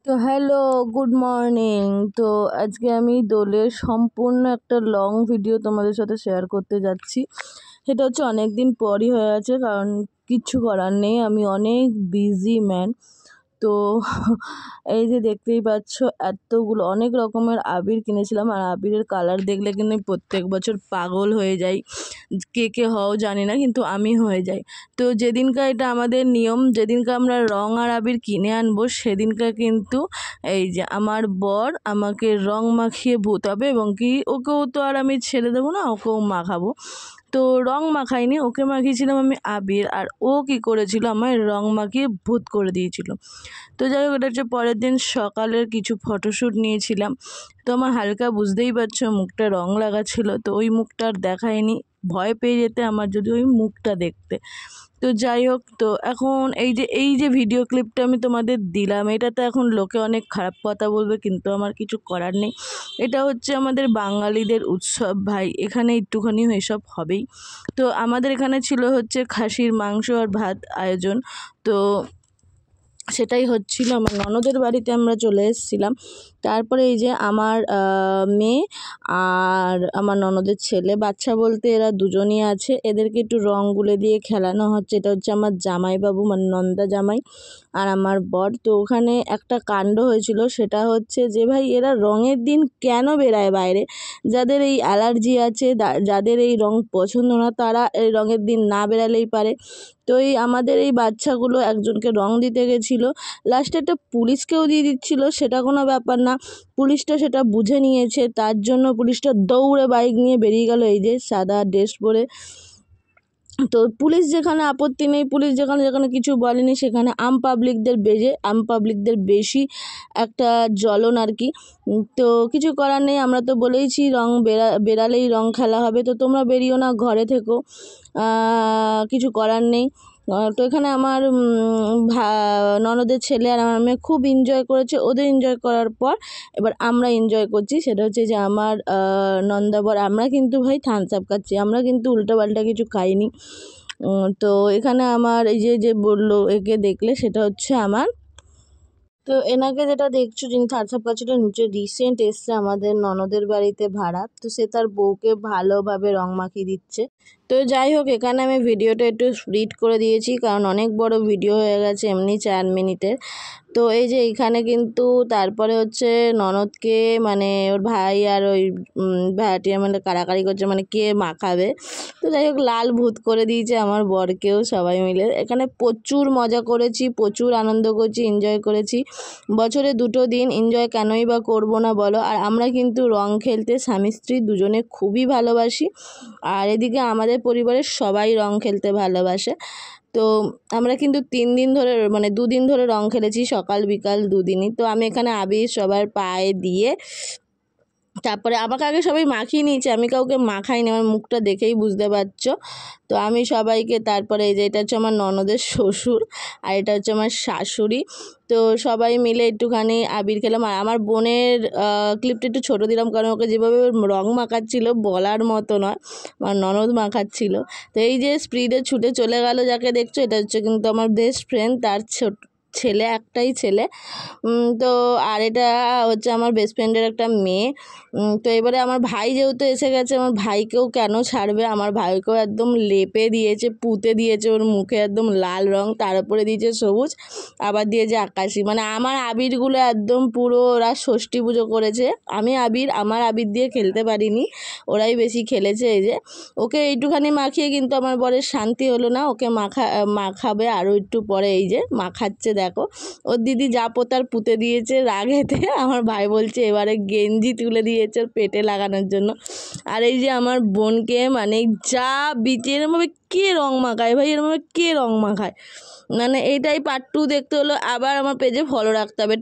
তো hello, good morning. তো আজকে আমি দোলের সম্পূর্ণ একটা লং ভিডিও তোমাদের সাথে শেয়ার করতে যাচ্ছি। সেটা হচ্ছে অনেক দিন পরই হয়ে আছে, কারণ কিচ্ছু করার নেই, আমি অনেক বিজি ম্যান। তো এই যে দেখতেই পাচ্ছ, এতগুলো অনেক রকমের আবির কিনেছিলাম, আর আবিরের কালার দেখলে কিন্তু আমি প্রত্যেক বছর পাগল হয়ে যাই। কে কে হও জানি না, কিন্তু আমি হয়ে যাই। তো যেদিনকার এটা আমাদের নিয়ম, যেদিনকার আমরা রং আর আবির কিনে আনবো সেদিনকার কিন্তু এই যে আমার বর আমাকে রং মাখিয়ে ভূত হবে, এবং কি ওকেও তো আর আমি ছেড়ে দেবো না, ওকেও মাখাবো। তো রং মাখাইনি, ওকে মাখিয়েছিলাম আমি আবির, আর ও কি করেছিল, আমায় রং মাখিয়ে ভূত করে দিয়েছিল। তো যাই হোক, এটা হচ্ছে পরের দিন সকালের কিছু ফটোশ্যুট নিয়েছিলাম। তো আমার হালকা বুঝতেই পারছো মুখটা রং লাগা ছিল, তো ওই মুখটা আর দেখায়নি, ভয় পেয়ে যেতে আমার যদি ওই মুখটা দেখতে। তো যাই হোক, তো এখন এই যে ভিডিও ক্লিপটা আমি তোমাদের দিলাম, এটাতে এখন লোকে অনেক খারাপ কথা বলবে, কিন্তু আমার কিছু করার নেই। এটা হচ্ছে আমাদের বাঙালিদের উৎসব ভাই, এখানে একটুখানি এসব হবেই। তো আমাদের এখানে ছিল হচ্ছে খাসির মাংস আর ভাত আয়োজন। তো সেটাই হচ্ছিল, আমার ননদের বাড়িতে আমরা চলে এসেছিলাম। তারপরে এই যে আমার মেয়ে আর আমার ননদের ছেলে, বাচ্চা বলতে এরা দুজনই আছে, এদেরকে একটু রং গুলে দিয়ে খেলানো হচ্ছে। এটা হচ্ছে আমার জামাইবাবু, মানে নন্দা জামাই, আর আমার বর। তো ওখানে একটা কাণ্ড হয়েছিল, সেটা হচ্ছে যে ভাই, এরা রঙের দিন কেন বেরায় বাইরে? যাদের এই অ্যালার্জি আছে, যাদের এই রং পছন্দ না, তারা এই রঙের দিন না বেরালেই পারে। তো এই আমাদের এই বাচ্চাগুলো একজনকে রং দিতে গেছিলো, লাস্টে একটা পুলিশকেও দিয়ে দিচ্ছিল, সেটা কোনো ব্যাপার না। পুলিশটা সেটা বুঝে নিয়েছে, তার জন্য পুলিশটা দৌড়ে বাইক নিয়ে বেরিয়ে গেল, এই যে সাদা ড্রেস পরে। তো পুলিশ যেখানে আপত্তি নেই, পুলিশ যেখানে যেখানে কিছু বলেনি, সেখানে আম পাবলিকদের বেশি একটা জ্বলন আর কি। তো কিছু করার নেই, আমরা তো বলেইছি রং বেরালেই রং খেলা হবে, তো তোমরা বেরিও না, ঘরে থেকো, কিছু করার নেই। তো এখানে আমার ননদের ছেলে আর আমার মেয়ে খুব এনজয় করেছে। ওদের এনজয় করার পর এবার আমরা এনজয় করছি, সেটা হচ্ছে যে আমার নন্দাবর, আমরা কিন্তু ভাই থামস আপ খাচ্ছি, আমরা কিন্তু উল্টোপাল্টা কিছু খাইনি। তো এখানে আমার এই যে বললো, একে দেখলে সেটা হচ্ছে আমার, তো এনাকে যেটা দেখছো, যিনি থার্ড সাপ কাছটা নিচে রিসেন্ট এসছে আমাদের ননদের বাড়িতে ভাড়া, তো সে তার বউকে ভালোভাবে রং মাখিয়ে দিচ্ছে। তো যাই হোক, এখানে আমি ভিডিওটা একটু স্প্লিট করে দিয়েছি, কারণ অনেক বড় ভিডিও হয়ে গেছে, এমনি 4 মিনিটের। তো এই যে এইখানে কিন্তু তারপরে হচ্ছে ননদকে, মানে ওর ভাই আর ওই ভাড়াটিয়া মানে কাড়াকাড়ি করছে, মানে কে মাখাবে। তো যাই হোক, লাল ভূত করে দিয়েছে আমার বরকেও, সবাই মিলে এখানে প্রচুর মজা করেছি, প্রচুর আনন্দ করছি, এনজয় করেছি। বছরে 2টো দিন এনজয় কেনই বা করবো না বলো। আর আমরা কিন্তু রং খেলতে স্বামী স্ত্রী দুজনে খুবই ভালোবাসি, আর এদিকে আমাদের পরিবারের সবাই রং খেলতে ভালোবাসে। তো আমরা কিন্তু 3 দিন ধরে, মানে 2 দিন ধরে রং খেলেছি, সকাল বিকাল 2 দিনই। তো আমি এখানে আবির সবার পায়ে দিয়ে, তারপরে আমাকে আগে সবাই মাখিয়ে নিয়েছে, আমি কাউকে মাখাইনি, আমার মুখটা দেখেই বুঝতে পারছো। তো আমি সবাইকে, তারপরে এই যে এটা হচ্ছে আমার ননদের শ্বশুর, আর এটা হচ্ছে আমার শাশুড়ি। তো সবাই মিলে একটুখানি আবির খেলাম। আর আমার বোনের ক্লিপটা একটু ছোটো দিলাম, কারণ ওকে যেভাবে রং মাখাচ্ছিল বলার মতো নয়, আমার ননদ মাখাচ্ছিল। তো এই যে স্পিডে ছুটে চলে গেল যাকে দেখছো, এটা হচ্ছে কিন্তু আমার বেস্ট ফ্রেন্ড, তার ছেলে, একটাই ছেলে। তো আর এটা হচ্ছে আমার বেস্ট ফ্রেন্ডের একটা মেয়ে। তো এবারে আমার ভাই যেহেতু এসে গেছে, আমার ভাইকেও কেন ছাড়বে, আমার ভাইকেও একদম লেপে দিয়েছে, পুঁতে দিয়েছে, ওর মুখে একদম লাল রং, তার উপরে দিয়েছে সবুজ, আবার দিয়েছে আকাশি। মানে আমার আবিরগুলো একদম পুরো, ওরা ষষ্ঠী পুজো করেছে। আমার আবির দিয়ে খেলতে পারিনি, ওরাই বেশি খেলেছে। এই যে ওকে এইটুখানি মাখিয়ে কিন্তু আমার বরের শান্তি হলো না, ওকে মাখাবে আরও একটু পরে। এই যে মাখাচ্ছে, দেখো ওর দিদি যা পোতার পুঁতে দিয়েছে রাগেতে। আমার ভাই বলছে এবারে গেঞ্জি তুলে দিয়েছে ওর পেটে লাগানোর জন্য। আর এই যে আমার বোনকে, মানে যা বিচে, এরমভাবে কে রং মাখায় ভাই, এরমভাবে কে রং মাখায়? মানে এইটাই পার্ট 2 দেখতে হলো, আবার আমার পেজে ফলো রাখতে হবে।